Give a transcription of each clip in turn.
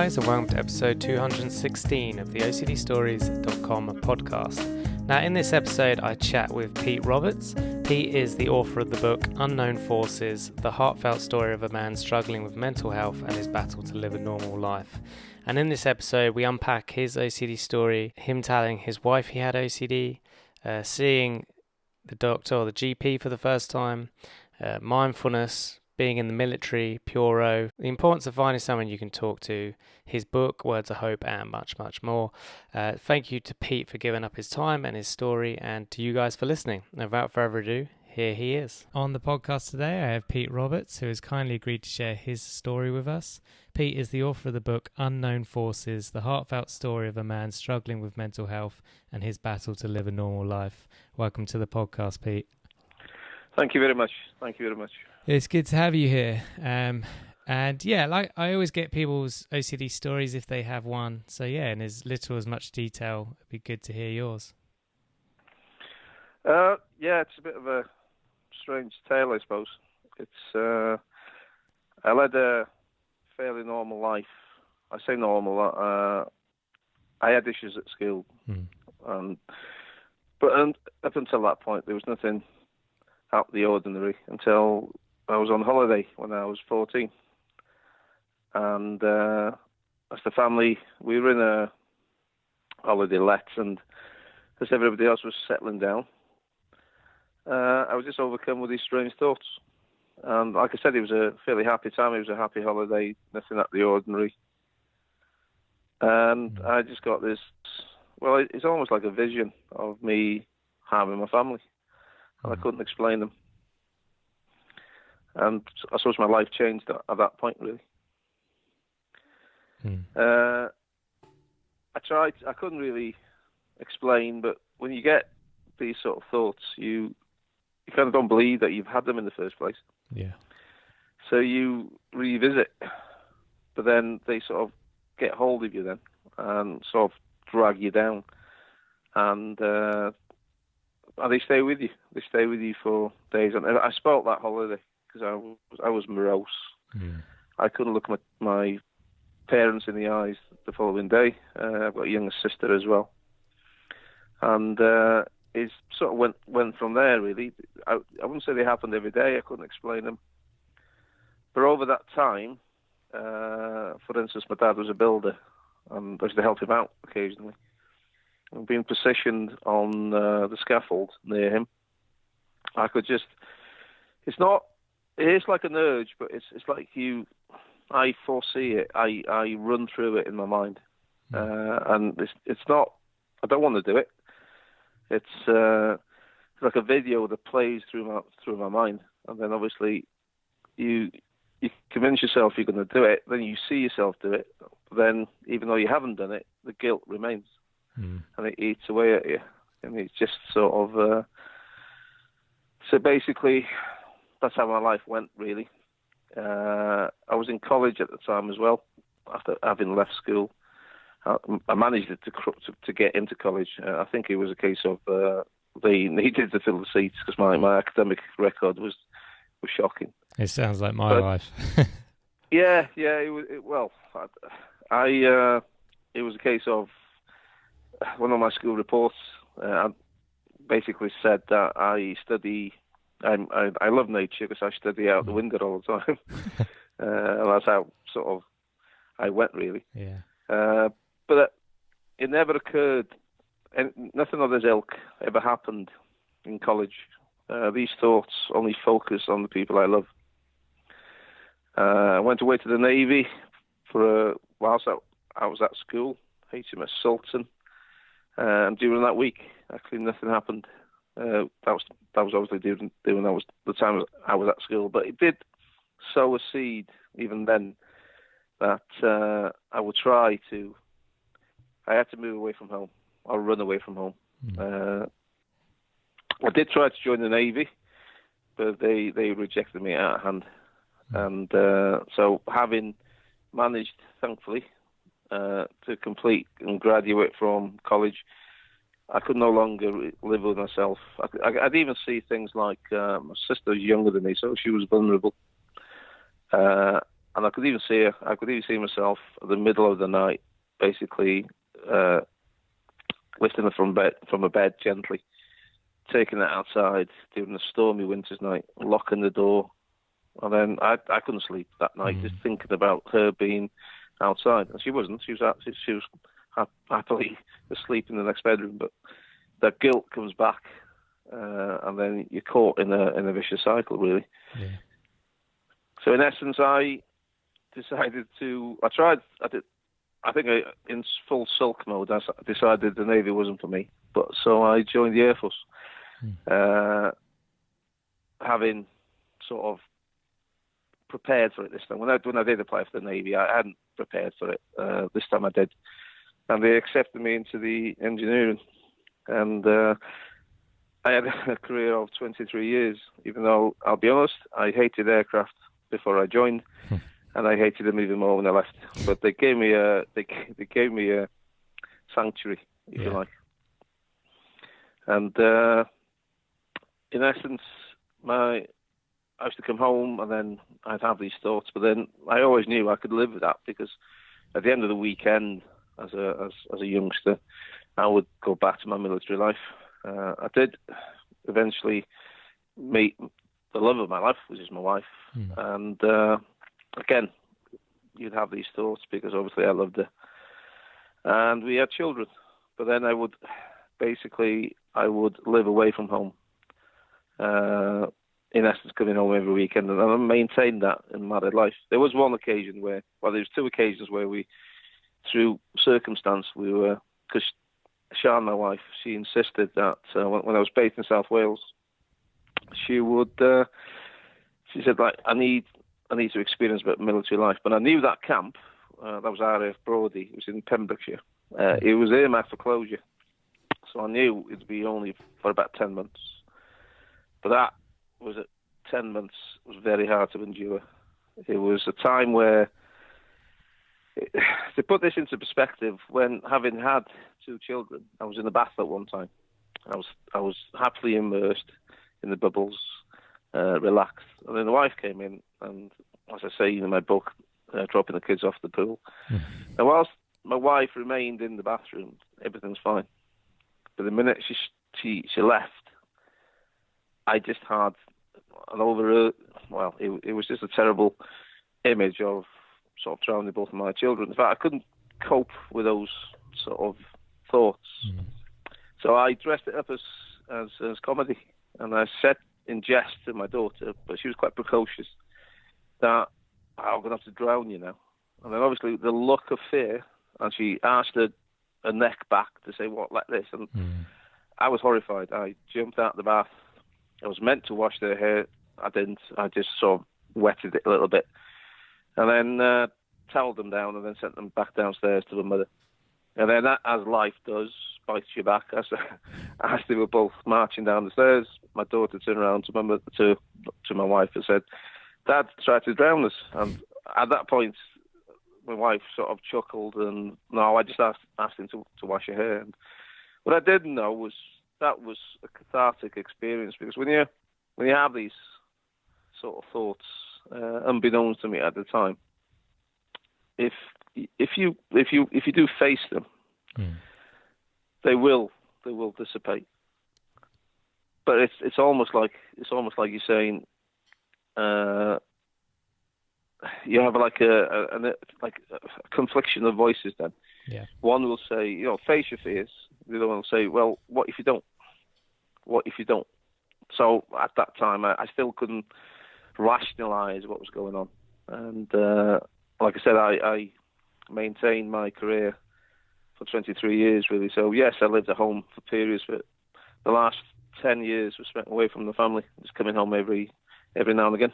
guys, and welcome to episode 216 of the OCDstories.com podcast. Now, in this episode, I chat with Pete Roberts. Pete is the author of the book Unknown Forces, the heartfelt story of a man struggling with mental health and his battle to live a normal life. And in this episode, we unpack his OCD story, him telling his wife he had OCD, seeing the doctor or the GP for the first time, mindfulness, being in the military, Puro, the importance of finding someone you can talk to, his book, Words of Hope, and much, much more. Thank you to Pete for giving up his time and his story, and to you guys for listening. And without further ado, here he is. On the podcast today, I have Pete Roberts, who has kindly agreed to share his story with us. Pete is the author of the book Unknown Forces, the heartfelt story of a man struggling with mental health and his battle to live a normal life. Welcome to the podcast, Pete. Thank you very much. It's good to have you here. And yeah, like I always get people's OCD stories if they have one. So yeah, in as little as much detail, it'd be good to hear yours. Yeah, it's a bit of a strange tale, I suppose. It's I led a fairly normal life. I say normal. I had issues at school, but up until that point, there was nothing out of the ordinary until I was on holiday when I was 14. And as the family, we were in a holiday let, and as everybody else was settling down, I was just overcome with these strange thoughts. And like I said, it was a fairly happy time. It was a happy holiday, nothing out of the ordinary. And I just got this, well, it's almost like a vision of me having my family. And I couldn't explain them. And I suppose my life changed at that point, really. I couldn't really explain, but when you get these sort of thoughts, you kind of don't believe that you've had them in the first place. Yeah. So you revisit, but then they sort of get hold of you then and sort of drag you down. And they stay with you. They stay with you for days. And I spoilt that holiday because I was morose. I couldn't look my parents in the eyes the following day. I've got a younger sister as well. And it sort of went from there, really. I wouldn't say they happened every day. I couldn't explain them. But over that time, for instance, my dad was a builder, and I used to help him out occasionally. And being positioned on the scaffold near him, I could just, it is like an urge, but it's like I foresee it, I run through it in my mind. And it's not, I don't want to do it. It's like a video that plays through my mind. And then obviously you convince yourself you're going to do it, then you see yourself do it. Then even though you haven't done it, the guilt remains. And it eats away at you. And it's just sort of... so basically, that's how my life went, really. I was in college at the time as well, after having left school. I managed to get into college. I think it was a case of they needed to fill the seats because my academic record was shocking. It sounds like my life. Yeah. It was. It was a case of one of my school reports basically said that I love nature because I study out the window all the time. And that's how sort of I went, really. Yeah. But it never occurred, and nothing of this ilk ever happened in college. These thoughts only focus on the people I love. I went away to the Navy for whilst I was at school, HMS Sultan. And during that week, actually, nothing happened. That was obviously during that was the time I was at school, but it did sow a seed even then that I would try to. I had to move away from home or run away from home. I did try to join the Navy, but they rejected me out of hand. And so having managed, thankfully, to complete and graduate from college, I could no longer live with myself. I'd even see things like my sister was younger than me, so she was vulnerable. and I could even see her. I could even see myself in the middle of the night, basically lifting her from a bed gently, taking her outside during a stormy winter's night, locking the door, and then I couldn't sleep that night, just thinking about her being outside, and she wasn't. She was happily asleep in the next bedroom, but that guilt comes back, and then you're caught in a vicious cycle, really. Yeah. So in essence, I decided to. I think in full sulk mode, I decided the Navy wasn't for me. But so I joined the Air Force, having sort of prepared for it this time. When I did apply for the Navy, I hadn't prepared for it. This time I did, and they accepted me into the engineering, and I had a career of 23 years. Even though I'll be honest, I hated aircraft before I joined. And I hated them even more when I left. But they gave me a sanctuary, if you like. And in essence, I used to come home and then I'd have these thoughts. But then I always knew I could live with that, because at the end of the weekend, as a youngster, I would go back to my military life. I did eventually meet the love of my life, which is my wife, and. Again, you'd have these thoughts because obviously I loved her. And we had children. But then I would live away from home. In essence, coming home every weekend. And I maintained that in married life. There was one occasion there was two occasions where we, through circumstance, because Sian, my wife, she insisted that when I was based in South Wales, she said, like, I need to experience a bit of military life. But I knew that camp, that was RAF Brodie, it was in Pembrokeshire. It was earmarked for closure. So I knew it'd be only for about 10 months. But that was 10 months was very hard to endure. It was a time where, to put this into perspective, when having had 2 children, I was in the bath at one time. I was happily immersed in the bubbles, relaxed. And then the wife came in, and as I say in my book, dropping the kids off the pool. And whilst my wife remained in the bathroom, everything's fine. But the minute she left, I just had an it was just a terrible image of sort of drowning both of my children. In fact, I couldn't cope with those sort of thoughts. So I dressed it up as comedy, and I said in jest to my daughter, but she was quite precocious, that I'm going to have to drown you now. And then obviously the look of fear, and she arched her neck back to say, what, like this? And I was horrified. I jumped out of the bath. I was meant to wash their hair. I didn't. I just sort of wetted it a little bit. And then toweled them down and then sent them back downstairs to the mother. And then that, as life does, bites you back. As they were both marching down the stairs, my daughter turned around to my wife and said, Dad tried to drown us. And at that point, my wife sort of chuckled, and no, I just asked him to wash her hair. And what I didn't know was that was a cathartic experience, because when you have these sort of thoughts, unbeknownst to me at the time, if you do face them, they will dissipate. But it's almost like you're saying, you have like a confliction of voices. Then one will say, face your fears. The other one will say, well, what if you don't? What if you don't? So at that time, I still couldn't rationalise what was going on. And like I said, I maintained my career for 23 years, really. So yes, I lived at home for periods, but the last 10 years was spent away from the family, just coming home every now and again.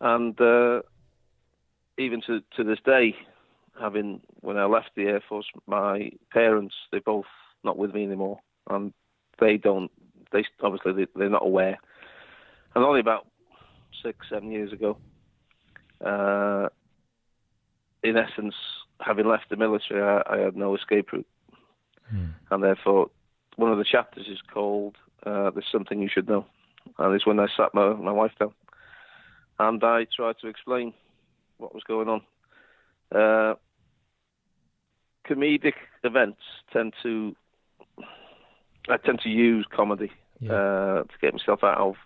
And even to this day, when I left the Air Force, my parents, they're both not with me anymore, and they're not aware. And only about 6-7 years ago, in essence, having left the military, I had no escape route. And therefore, one of the chapters is called "There's Something You Should Know," and it's when I sat my wife down and I tried to explain what was going on. Comedic events I tend to use comedy to get myself out of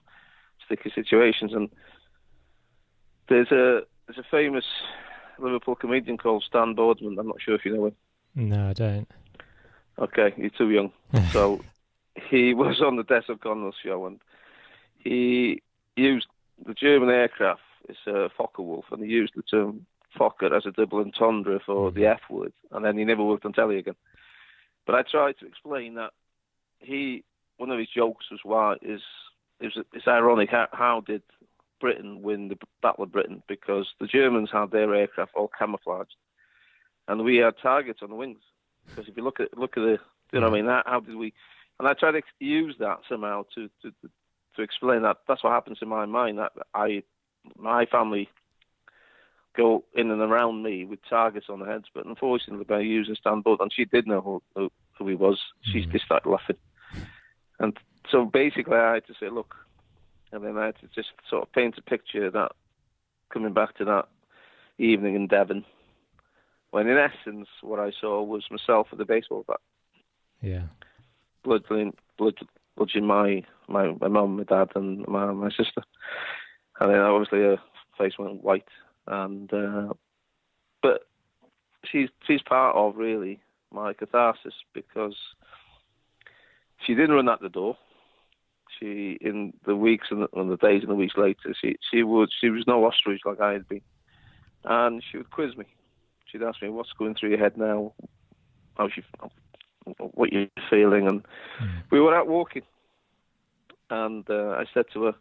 sticky situations. And there's a famous Liverpool comedian called Stan Boardman. I'm not sure if you know him. No, I don't. Okay, you're too young. So he was on the Des O'Connell show, and he used the German aircraft. It's a Fokker-Wolf, and he used the term Fokker as a double entendre for the F word, and then he never worked on telly again. But I tried to explain that one of his jokes was it's ironic how did Britain win the Battle of Britain, because the Germans had their aircraft all camouflaged, and we had targets on the wings. Because if you look at the, you know what I mean? How did we? And I tried to use that somehow to explain that that's what happens in my mind. That my family go in and around me with targets on their heads, but unfortunately by using Stan Bud, and she did know who he was, she just started laughing. And so basically I had to say, look, and then I had to just sort of paint a picture that, coming back to that evening in Devon, when in essence what I saw was myself with a baseball bat. Yeah. Bludgeoning my mum, my dad, and my sister. And then obviously her face went white. And but she's part of really my catharsis, because she didn't run out the door. She, in the weeks and the days and the weeks later, she was no ostrich like I had been, and she would quiz me. She'd ask me, "What's going through your head now? What you're feeling?" And we were out walking, and I said to her,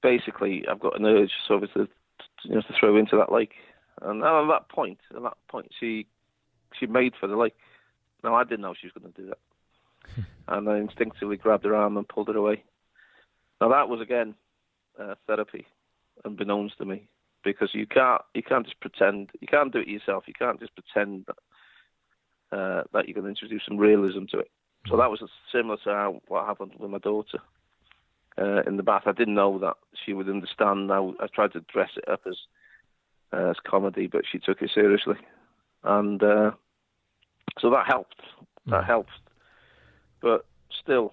basically, I've got an urge sort of to throw into that lake. And at that point, she made for the lake. Now, I didn't know she was going to do that. And I instinctively grabbed her arm and pulled her away. Now, that was, again, therapy, unbeknownst to me, because you can't just pretend. You can't do it yourself. You can't just pretend that you're going to introduce some realism to it. So that was similar to what happened with my daughter. In the bath, I didn't know that she would understand. I tried to dress it up as comedy, but she took it seriously, and so that helped. That helped. But still,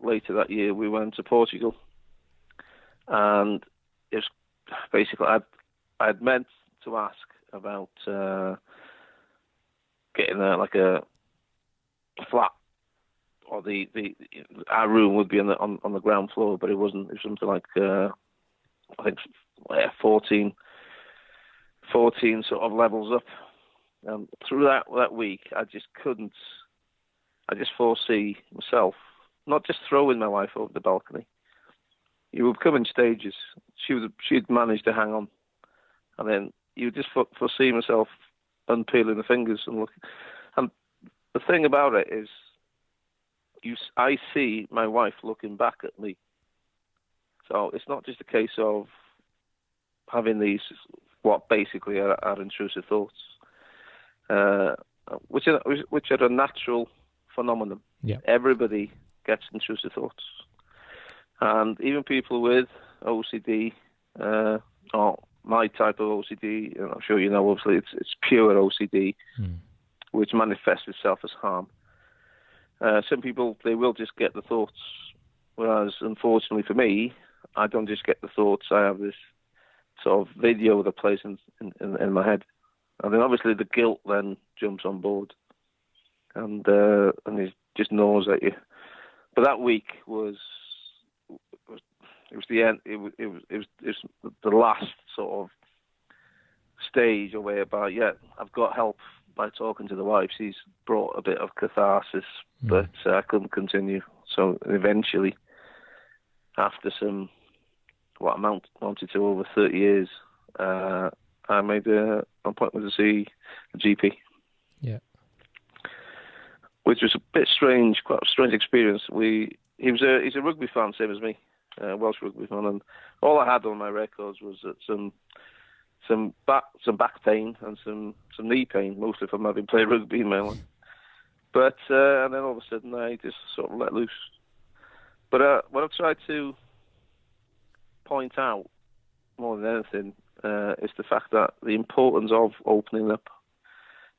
later that year, we went to Portugal, and it was basically I'd meant to ask about getting a flat. Or our room would be on the ground floor, but it wasn't. It was something like I think 14 sort of levels up. Through that week, I just couldn't. I just foresee myself not just throwing my wife over the balcony. You would come in stages. She'd managed to hang on, and then you just foresee myself unpeeling the fingers and looking. And the thing about it is, I see my wife looking back at me. So it's not just a case of having these, what basically are intrusive thoughts, which are a natural phenomenon. Yeah. Everybody gets intrusive thoughts. And even people with OCD, or my type of OCD, and I'm sure you know, obviously it's pure OCD, which manifests itself as harm. Some people, they will just get the thoughts, whereas unfortunately for me, I don't just get the thoughts. I have this sort of video that plays in my head, and then obviously the guilt then jumps on board, and it just gnaws at you. But that week was the end. It was the last sort of stage whereby I've got help. By talking to the wife, she's brought a bit of catharsis, but I couldn't continue. So eventually, after what amounted to over 30 years, I made an appointment to see a GP. Yeah. Which was a bit strange, quite a strange experience. He's a rugby fan, same as me, Welsh rugby fan, and all I had on my records was that some back pain and some knee pain, mostly from having played rugby in my life. But and then all of a sudden I just sort of let loose. But what I've tried to point out more than anything is the fact that the importance of opening up.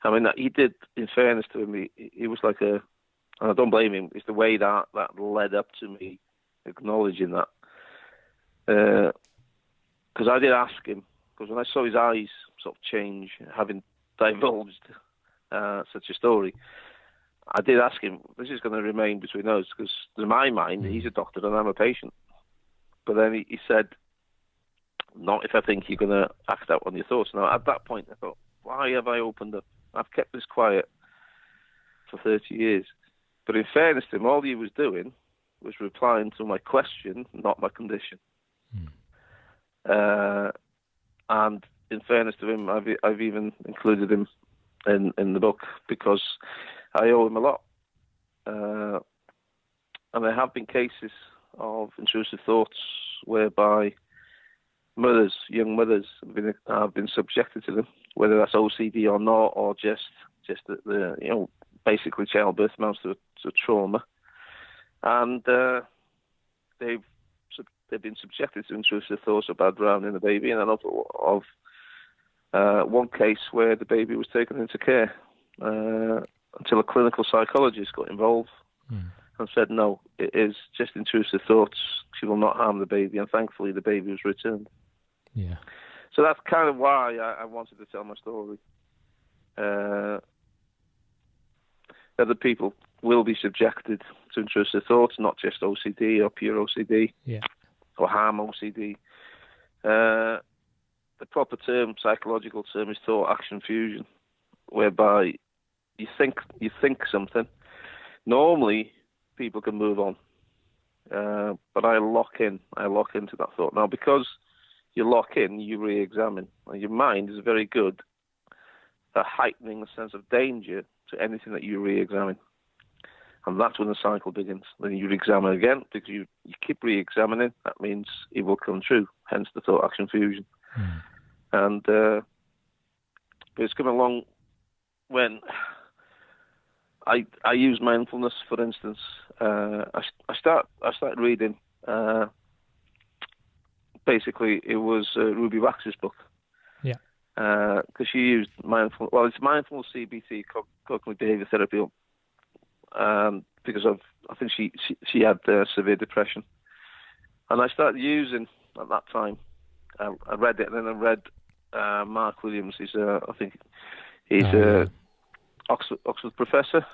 I mean, he did, in fairness to him, he was like and I don't blame him, it's the way that led up to me acknowledging that. Because I did ask him, because when I saw his eyes sort of change, having divulged such a story, I did ask him, this is going to remain between us, because in my mind, he's a doctor and I'm a patient. But then he said, not if I think you're going to act out on your thoughts. Now, at that point, I thought, why have I opened up? I've kept this quiet for 30 years. But in fairness to him, all he was doing was replying to my question, not my condition. And in fairness to him, I've even included him in the book because I owe him a lot. And there have been cases of intrusive thoughts whereby young mothers, have been subjected to them, whether that's OCD or not, or just the basically childbirth amounts to trauma, and they've been subjected to intrusive thoughts about drowning the baby. And I know of one case where the baby was taken into care until a clinical psychologist got involved and said, no, it is just intrusive thoughts. She will not harm the baby, and thankfully the baby was returned. Yeah. So that's kind of why I wanted to tell my story. Other people will be subjected to intrusive thoughts, not just OCD or pure OCD, or harm OCD. The proper term, psychological term, is thought action fusion, whereby you think something. Normally, people can move on, but I lock into that thought. Now, because you lock in, you re-examine. And your mind is very good at heightening the sense of danger to anything that you re-examine. And that's when the cycle begins. Then you re-examine again, because you keep re-examining. That means it will come true, hence the thought action fusion. And but it's come along when I use mindfulness, for instance. I started reading. Basically, it was Ruby Wax's book. Yeah. Because she used mindful. Well, it's mindful CBT, cognitive behavior therapy. Because I think she had severe depression, and I started using at that time. I read it, and then I read Mark Williams. I think he's Oxford professor.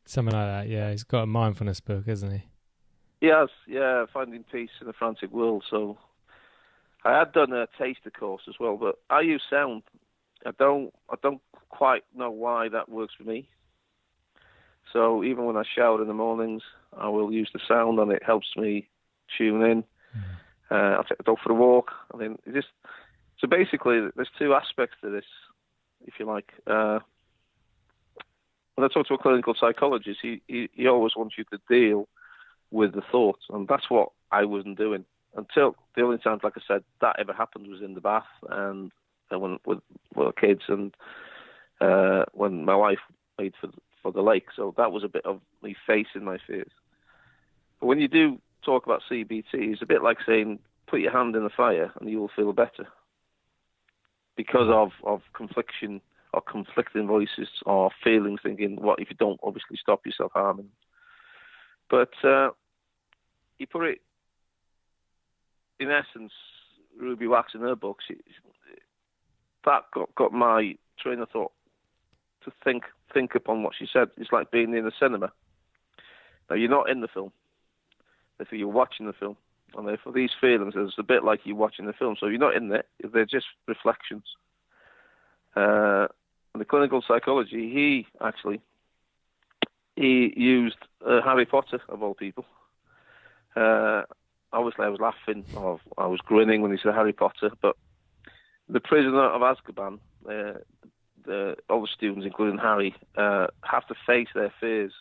Something like that. Yeah, he's got a mindfulness book, isn't he? He has. Yeah, Finding Peace in a Frantic World. So I had done a taster course as well, but I use sound. I don't quite know why that works for me. So even when I shower in the mornings, I will use the sound, and it helps me tune in. I'll take the dog for a walk. I mean, so basically, there's two aspects to this, if you like. When I talk to a clinical psychologist, he always wants you to deal with the thoughts, and that's what I wasn't doing until the only time, like I said, that ever happened was in the bath, and when with kids, and when my wife made for the lake. So that was a bit of me facing my fears. But when you do talk about CBT, it's a bit like saying, put your hand in the fire and you will feel better. Because of confliction or conflicting voices or feelings, thinking, what if you don't obviously stop yourself harming? But you put it, in essence, Ruby Wax in her books, that got my train of thought to think upon what she said. It's like being in a cinema. Now, you're not in the film. Therefore, you're watching the film. And therefore, these feelings, it's a bit like you're watching the film. So you're not in there. They're just reflections. And the clinical psychology, he used Harry Potter, of all people. Obviously, I was laughing, or I was grinning when he said Harry Potter, but the prisoner of Azkaban, all the students, including Harry, have to face their fears,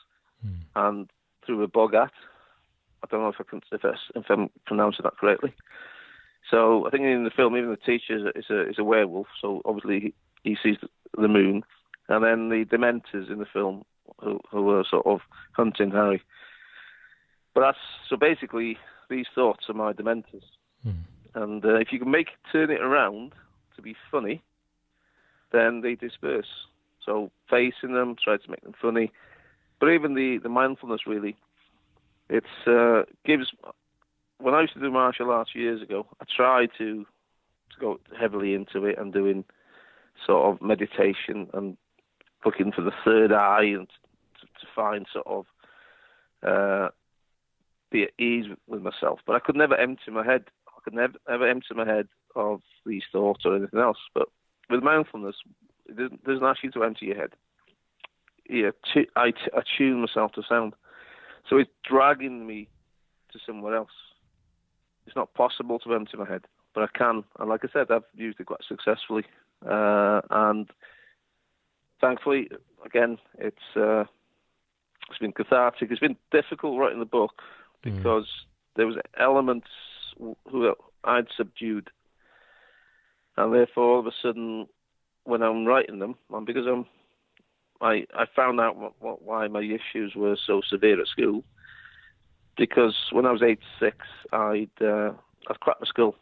and through a boggart. I don't know if I'm pronouncing that correctly. So I think in the film, even the teacher is a werewolf. So obviously he sees the moon, and then the Dementors in the film who are sort of hunting Harry. But so basically, these thoughts are my Dementors. And if you can turn it around to be funny, then they disperse. So facing them, try to make them funny. But even the mindfulness, really, it's gives... When I used to do martial arts years ago, I tried to go heavily into it and doing sort of meditation and looking for the third eye and to find sort of be at ease with myself. But I could never empty my head. I could never ever empty my head of these thoughts or anything else. But with mindfulness, it doesn't ask you to empty your head. Yeah, I tune myself to sound. So it's dragging me to somewhere else. It's not possible to empty my head, but I can. And like I said, I've used it quite successfully. And thankfully, again, it's been cathartic. It's been difficult writing the book because there was elements who I'd subdued. And therefore, all of a sudden, when I'm writing them, and because I found out why my issues were so severe at school, because when I was 6, I'd cracked my skull,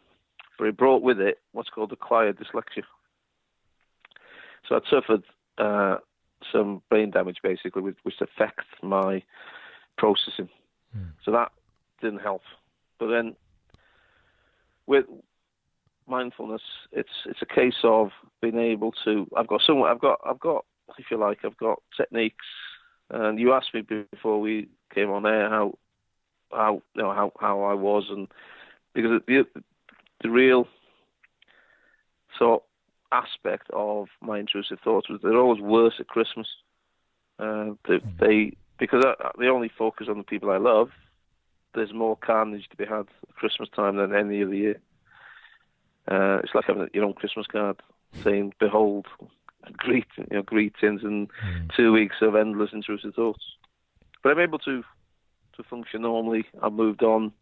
but it brought with it what's called acquired dyslexia. So I'd suffered some brain damage, basically, which affects my processing. So that didn't help. But then with mindfulness, it's a case of being able to. I've got, if you like, I've got techniques. And you asked me before we came on air how I was, and because the real sort of aspect of my intrusive thoughts was they're always worse at Christmas. Because they only focus on the people I love. There's more carnage to be had at Christmas time than any other year. It's like having your own Christmas card saying "Behold, greetings," and 2 weeks of endless intrusive thoughts. But I'm able to function normally. I've moved on.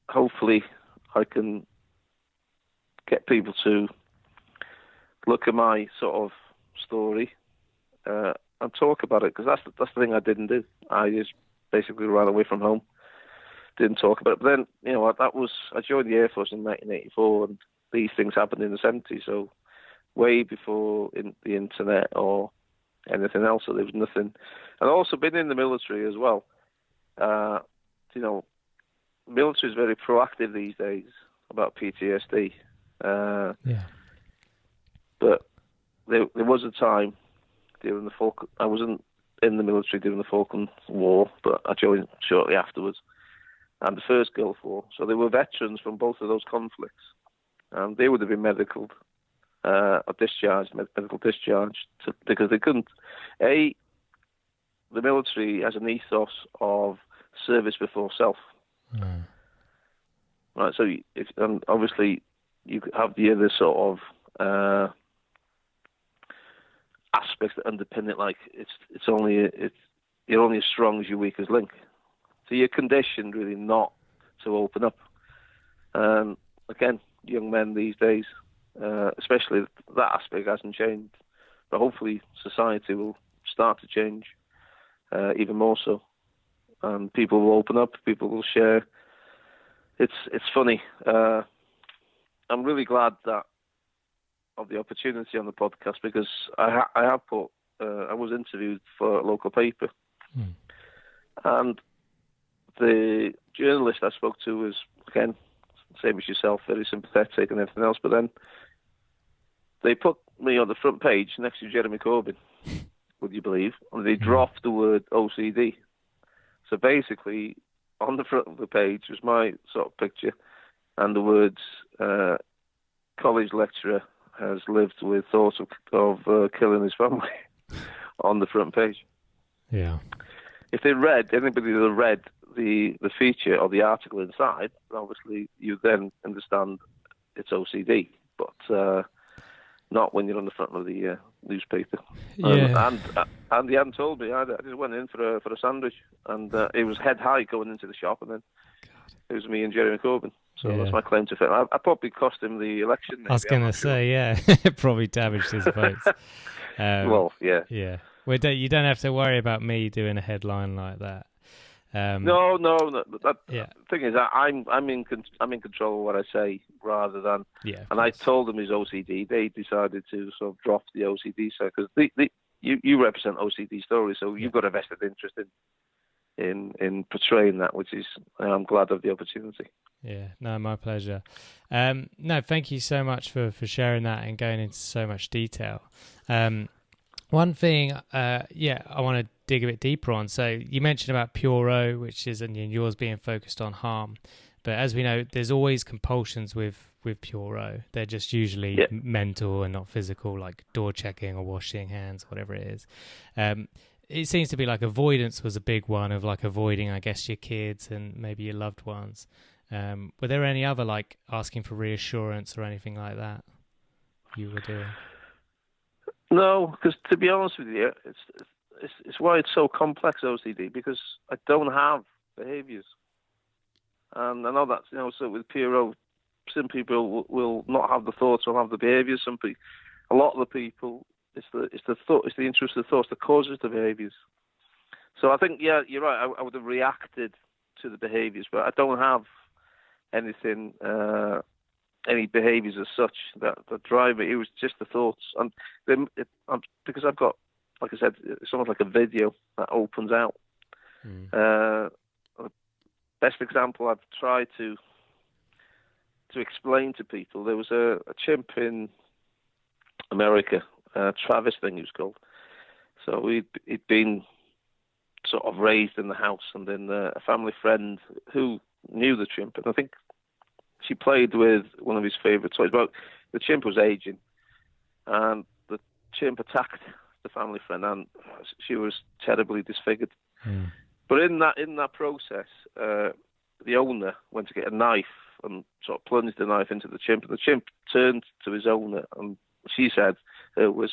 Hopefully, I can get people to look at my sort of story and talk about it, because that's the thing I didn't do. I just basically ran away from home, didn't talk about it. But then, I joined the Air Force in 1984, and these things happened in the 70s, so way before the internet or anything else, so there was nothing. And also been in the military as well. Military is very proactive these days about PTSD. But there was a time during the Falkland. I wasn't in the military during the Falklands War, but I joined shortly afterwards, and the first Gulf War. So there were veterans from both of those conflicts, and they would have been medical discharged, because they couldn't. The military has an ethos of service before self. Right, so obviously you have the other sort of aspects that underpin it, like you're only as strong as your weakest link. So you're conditioned really not to open up. Again, young men these days, especially that aspect hasn't changed, but hopefully society will start to change even more so, and people will open up, people will share. It's funny. I'm really glad of the opportunity on the podcast, because I was interviewed for a local paper, and the journalist I spoke to was, again, same as yourself, very sympathetic and everything else, but then they put me on the front page next to Jeremy Corbyn, would you believe, and they dropped the word OCD. So basically, on the front of the page was my sort of picture, and the words, college lecturer has lived with thoughts of killing his family on the front page. Yeah. If anybody that read the feature or the article inside, obviously you then understand it's OCD, but not when you're on the front of the newspaper. Yeah. And he hadn't told me. I just went in for a sandwich, and it was head high going into the shop, and then it was me and Jeremy Corbyn. So that's my claim to fame. I probably cost him the election. Maybe. I was going to say, it probably damaged his votes. Well, yeah. Yeah. You don't have to worry about me doing a headline like that. No. The Yeah. thing is, I'm in control of what I say rather than. Yeah. And I told them his OCD. They decided to sort of drop the OCD side because you represent OCD Stories, so you've got a vested interest in portraying that, which is I'm glad of the opportunity. Yeah, no, my pleasure. No, thank you so much for sharing that and going into so much detail. One thing, I want to dig a bit deeper on. So you mentioned about Pure O, which is and yours being focused on harm. But as we know, there's always compulsions with Pure O. They're just usually mental and not physical, like door checking or washing hands, whatever it is. It seems to be like avoidance was a big one of like avoiding, I guess, your kids and maybe your loved ones. Were there any other like asking for reassurance or anything like that you were doing? No, because to be honest with you, it's why it's so complex, OCD, because I don't have behaviours. And I know that, so with PRO, some people will not have the thoughts or have the behaviours. A lot of the people, it's the intrusive thoughts that causes the behaviours. So I think, yeah, you're right. I would have reacted to the behaviours, but I don't have anything, any behaviours as such that drive it. It was just the thoughts, and because I've got, like I said, it's almost like a video that opens out. Best example I've tried to explain to people. There was a chimp in America, Travis, I think he was called. So he'd been sort of raised in the house, and then a family friend who knew the chimp, and I think she played with one of his favourite toys. But the chimp was aging, and the chimp attacked the family friend, and she was terribly disfigured. But in that process, the owner went to get a knife and sort of plunged the knife into the chimp, and the chimp turned to his owner, and she said it was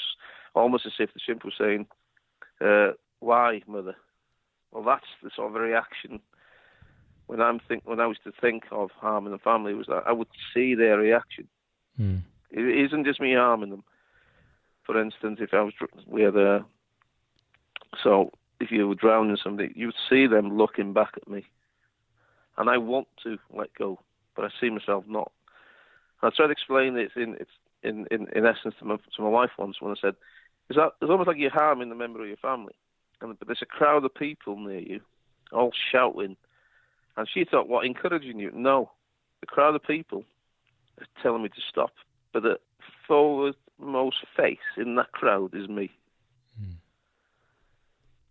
almost as if the chimp was saying, "Why, mother?" Well, that's the sort of reaction. When I was to think of harming the family, was that I would see their reaction. It isn't just me harming them. For instance, if if you were drowning somebody, you would see them looking back at me, and I want to let go, but I see myself not. I tried to explain it in essence to my wife once when I said, it's almost like you're harming a member of your family, but there's a crowd of people near you, all shouting. And she thought, what, encouraging you? No. The crowd of people are telling me to stop. But the foremost face in that crowd is me.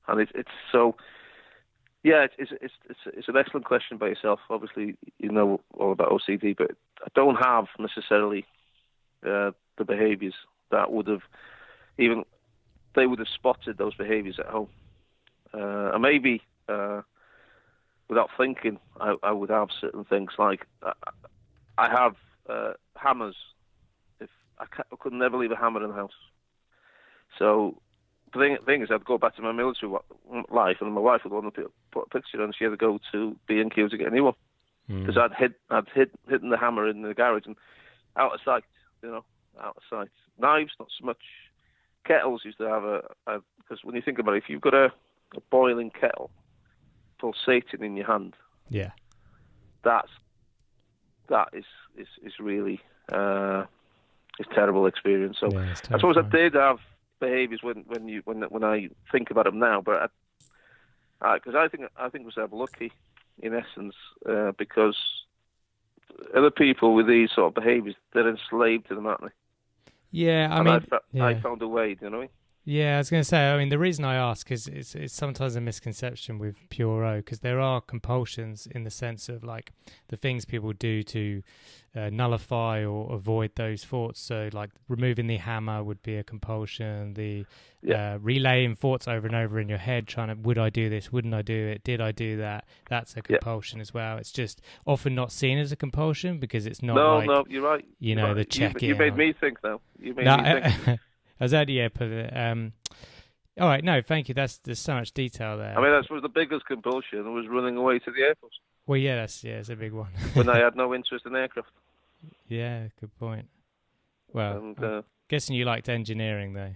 And it's so, yeah, it's an excellent question by yourself. Obviously, you know all about OCD, but I don't have necessarily the behaviours that would have, they would have spotted those behaviours at home. And maybe... without thinking, I would have certain things like I have hammers. If I could never leave a hammer in the house. So the thing is, I'd go back to my military life, and my wife would want to put a picture, and she had to go to B&Q to get a new one because I'd hidden the hammer in the garage and out of sight. Out of sight. Knives, not so much. Kettles used to have because when you think about it, if you've got a boiling kettle pulsating in your hand, that is really it's terrible experience. So I suppose I did have behaviours when I think about them now, but because I think myself lucky in essence because other people with these sort of behaviours, they're enslaved to them, aren't they? Yeah, I found a way. Do you know what I mean? Yeah, I was going to say, I mean, the reason I ask is it's sometimes a misconception with Pure O, because there are compulsions in the sense of like the things people do to nullify or avoid those thoughts. So like removing the hammer would be a compulsion, the relaying thoughts over and over in your head, trying to, would I do this, wouldn't I do it, did I do that? That's a compulsion as well. It's just often not seen as a compulsion because it's not No, you're right. The check-in. You made me think now. You made me think. I was at the airport. All right, no, thank you. There's so much detail there. I mean, that was the biggest compulsion was running away to the airport. Well, yeah, it's a big one. When I had no interest in aircraft. Yeah, good point. Well, I'm guessing you liked engineering, though.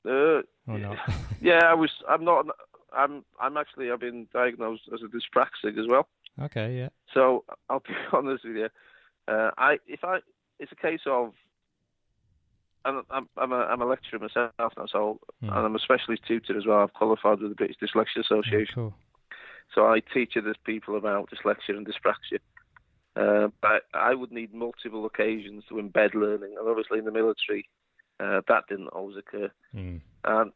Or not? Yeah, I'm not. I've been diagnosed as a dyspraxic as well. Okay, yeah. So I'll be honest with you. It's a case of, and I'm a lecturer myself now, so and I'm a specialist tutor as well. I've qualified with the British Dyslexia Association. Oh, cool. So I teach others people about dyslexia and dyspraxia. But I would need multiple occasions to embed learning, and obviously in the military, that didn't always occur. And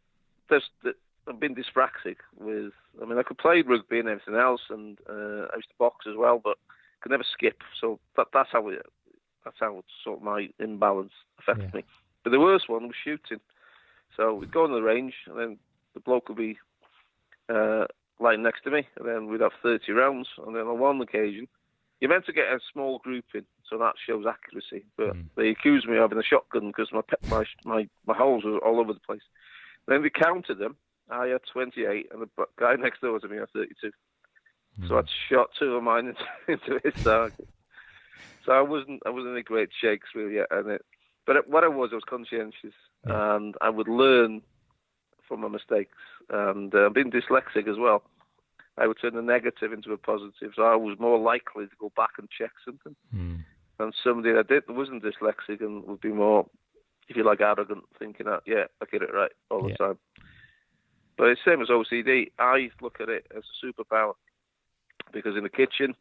I've been dyspraxic with. I mean, I could play rugby and everything else, and I used to box as well, but could never skip. So that's how sort of my imbalance affected me. But the worst one was shooting. So we'd go on the range, and then the bloke would be lying next to me, and then we'd have 30 rounds. And then on one occasion, you're meant to get a small group in, so that shows accuracy. But they accused me of having a shotgun because my holes were all over the place. Then we counted them. I had 28, and the guy next door to me had 32. So I'd shot two of mine into his target. So I wasn't in a great shakes really yet, but what I was conscientious, and I would learn from my mistakes. And being dyslexic as well, I would turn a negative into a positive. So I was more likely to go back and check something than somebody that wasn't dyslexic and would be more, if you like, arrogant, thinking that, I get it right all the time. But it's the same as OCD. I look at it as a superpower because in the kitchen,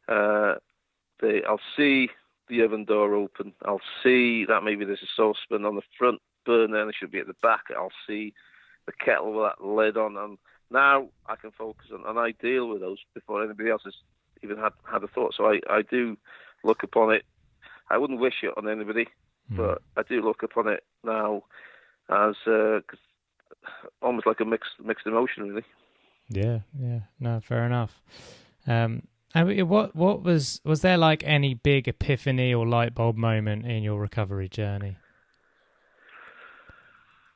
I'll see the oven door open. I'll see that maybe there's a saucepan on the front burner and it should be at the back. I'll see the kettle with that lid on. And now I can focus on, and I deal with those before anybody else has even had a thought. So I do look upon it. I wouldn't wish it on anybody, but I do look upon it now as almost like a mixed emotion, really. Yeah. No, fair enough. What was there like any big epiphany or light bulb moment in your recovery journey?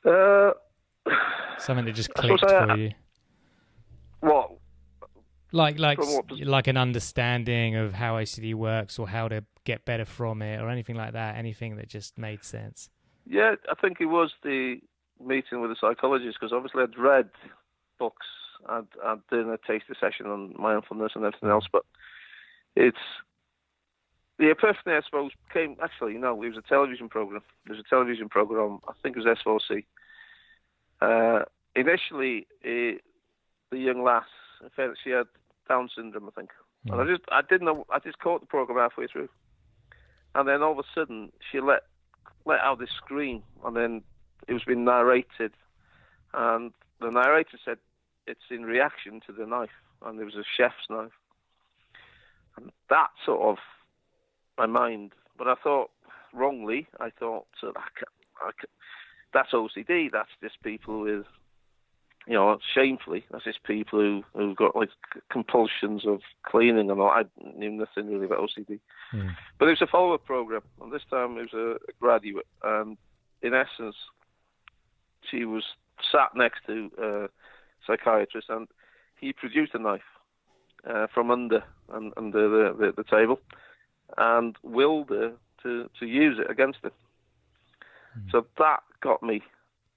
Something that just clicked for you. What? Like an understanding of how OCD works or how to get better from it or anything like that. Anything that just made sense. Yeah, I think it was the meeting with the psychologist, because obviously I'd read books, I'd done a taster session on mindfulness and everything else, but it's the epiphany, I suppose, came actually. No, it was a television program. There was a television program. I think it was S4C. Initially, the young lass, in fact, she had Down syndrome, I think. And I didn't know. I just caught the program halfway through, and then all of a sudden she let out this scream, and then it was being narrated, and the narrator said it's in reaction to the knife, and there was a chef's knife, and that sort of my mind. But I thought wrongly. I thought that's OCD. That's just people with, shamefully, that's just people who've got like compulsions of cleaning and all. I knew nothing really about OCD. But it was a follow-up program, and this time it was a graduate, and in essence, she was sat next to a psychiatrist, and he produced a knife from under the table, and willed her to use it against him. So that got me.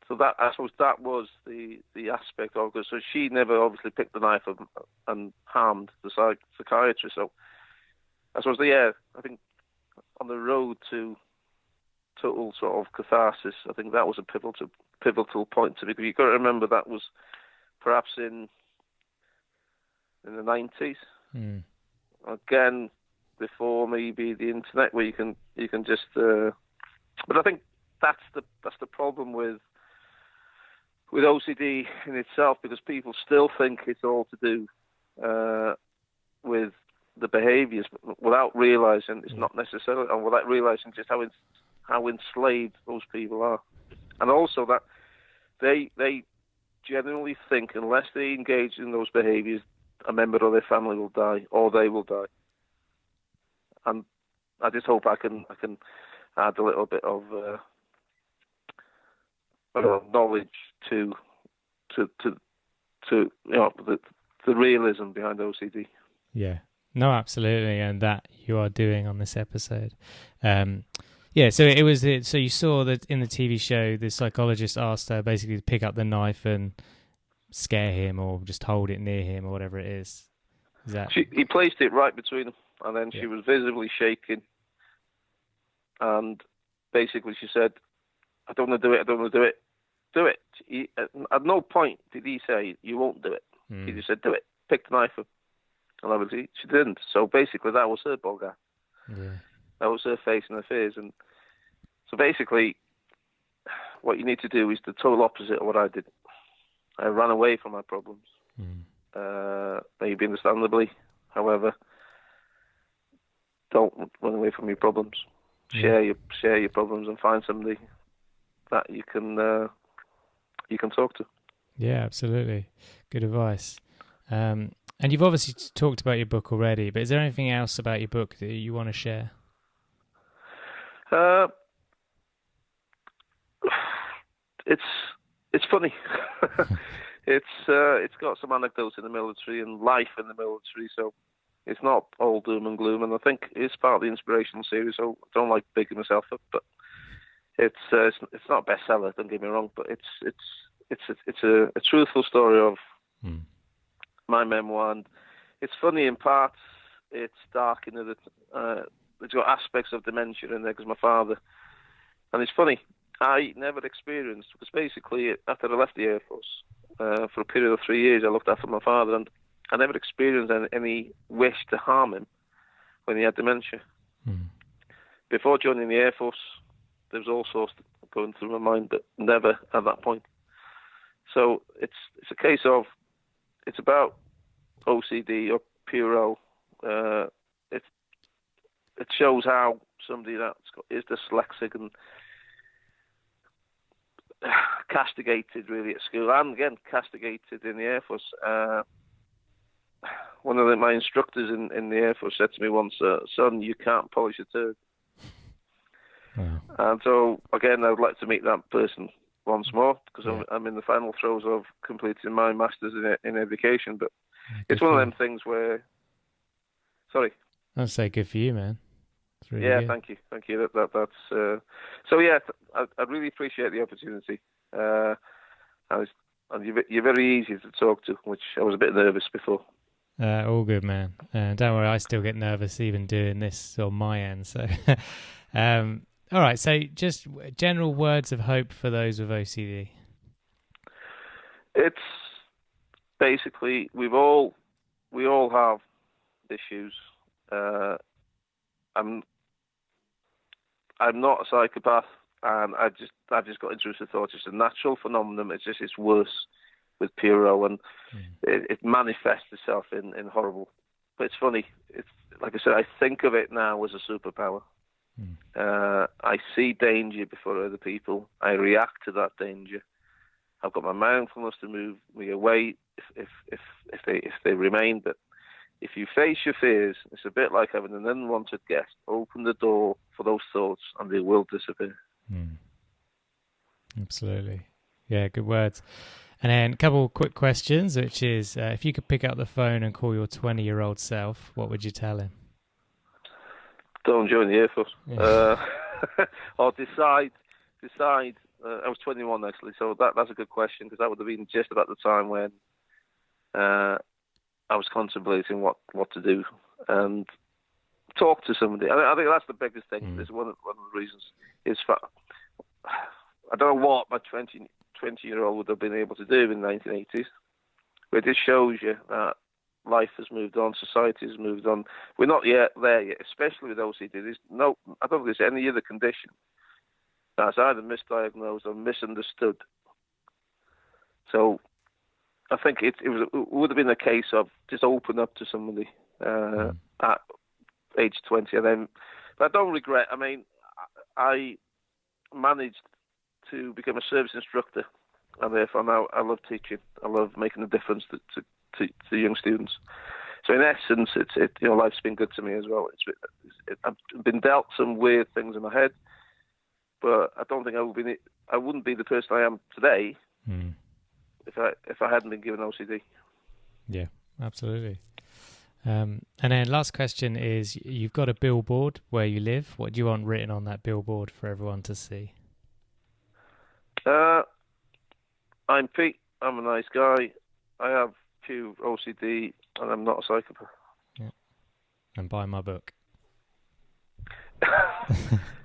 So that, I suppose, that was the aspect of it. So she never obviously picked the knife up and harmed the psychiatrist. So I suppose, I think on the road to total sort of catharsis, I think that was a pivotal point to me. Because you've got to remember that was perhaps in the 90s. Again, before maybe the internet, where you can just. But I think that's the problem with OCD in itself, because people still think it's all to do with the behaviours, without realising it's not necessarily, and without realising just how enslaved those people are, and also that they genuinely think unless they engage in those behaviours, a member of their family will die, or they will die. And I just hope I can add a little bit of knowledge to the realism behind OCD. Yeah, no, absolutely, and that you are doing on this episode. Yeah, so it was. So you saw that in the TV show, the psychologist asked her basically to pick up the knife and scare him, or just hold it near him, or whatever it is. Is that? He placed it right between them, and then Yeah. she was visibly shaking, and basically she said, "I don't want to do it. I don't want to do it. Do it." At no point did he say, "You won't do it." He just said, "Do it. Pick the knife up." And obviously she didn't. So basically that was her bugger. Yeah. That was her facing her fears. And so basically what you need to do is the total opposite of what I did. I ran away from my problems. Maybe understandably. However, don't run away from your problems. Share your problems and find somebody that you can talk to. Yeah, absolutely. Good advice. And you've obviously talked about your book already, but is there anything else about your book that you want to share? It's funny. It's got some anecdotes in the military and life in the military, so it's not all doom and gloom. And I think it's part of the inspirational series. So I don't like bigging myself up, but it's not a bestseller. Don't get me wrong, but it's a truthful story of my memoir, and it's funny in parts. It's dark in it. It's got aspects of dementia in there because my father, and it's funny. I never experienced, because basically after I left the Air Force for a period of 3 years, I looked after my father, and I never experienced any wish to harm him when he had dementia. Before joining the Air Force, there was all sorts going through my mind, but never at that point. So it's a case of, it's about OCD or Puro. It shows how somebody is dyslexic and castigated really at school, and again castigated in the Air Force. One of my instructors in the Air Force said to me once, "Son, you can't polish a turd." Wow. And so again, I would like to meet that person once more, because I'm in the final throes of completing my master's in education. But it's one of them things where, sorry. I'd say good for you, man. It's really good. Thank you. That's so. Yeah, I really appreciate the opportunity. And you're very easy to talk to, which I was a bit nervous before. All good, man. Don't worry, I still get nervous even doing this on my end. So, all right. So, just general words of hope for those with OCD. It's basically we all have issues. I'm not a psychopath, and I've just got intrusive thoughts. It's a natural phenomenon. It's worse with Puro, and it manifests itself in horrible. But it's funny. It's like I said, I think of it now as a superpower. I see danger before other people. I react to that danger. I've got my mindfulness to move me away if they remain. But if you face your fears, it's a bit like having an unwanted guest. Open the door for those thoughts, and they will disappear. Absolutely. Yeah, good words. And then a couple of quick questions, which is, if you could pick up the phone and call your 20-year-old self, what would you tell him? Don't join the Air Force. Or decide. I was 21 actually, so that's a good question, because that would have been just about the time when I was contemplating what to do, and talk to somebody. I think that's the biggest thing. Is one of the reasons is I don't know what my 20-year-old would have been able to do in the 1980s, but it just shows you that life has moved on, society has moved on. We're not yet there yet, especially with OCD. I don't think there's any other condition that's either misdiagnosed or misunderstood. So I think it would have been a case of just open up to somebody at age 20. And then, but I don't regret. I mean, I managed to become a service instructor, and therefore now I love teaching. I love making a difference to young students. So in essence, life's been good to me as well. I've been dealt some weird things in my head, but I don't think I wouldn't be the person I am today if I hadn't been given OCD. Yeah, absolutely. And then last question is, you've got a billboard where you live. What do you want written on that billboard for everyone to see? I'm Pete. I'm a nice guy. I have few OCD and I'm not a psychopath. Yeah. And buy my book.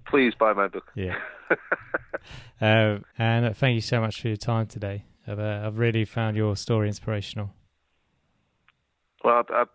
Please buy my book. Yeah. And thank you so much for your time today. I've really found your story inspirational. Well, I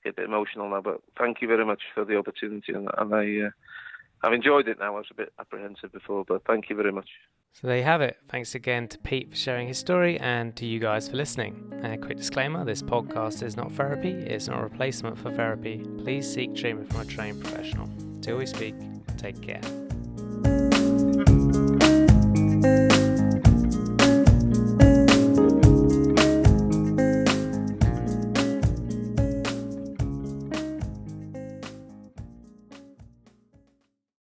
get a bit emotional now, but thank you very much for the opportunity, and I've enjoyed it now. I was a bit apprehensive before, but thank you very much. So there you have it. Thanks again to Pete for sharing his story and to you guys for listening. A quick disclaimer, this podcast is not therapy. It's not a replacement for therapy. Please seek treatment from a trained professional. Till we speak, take care.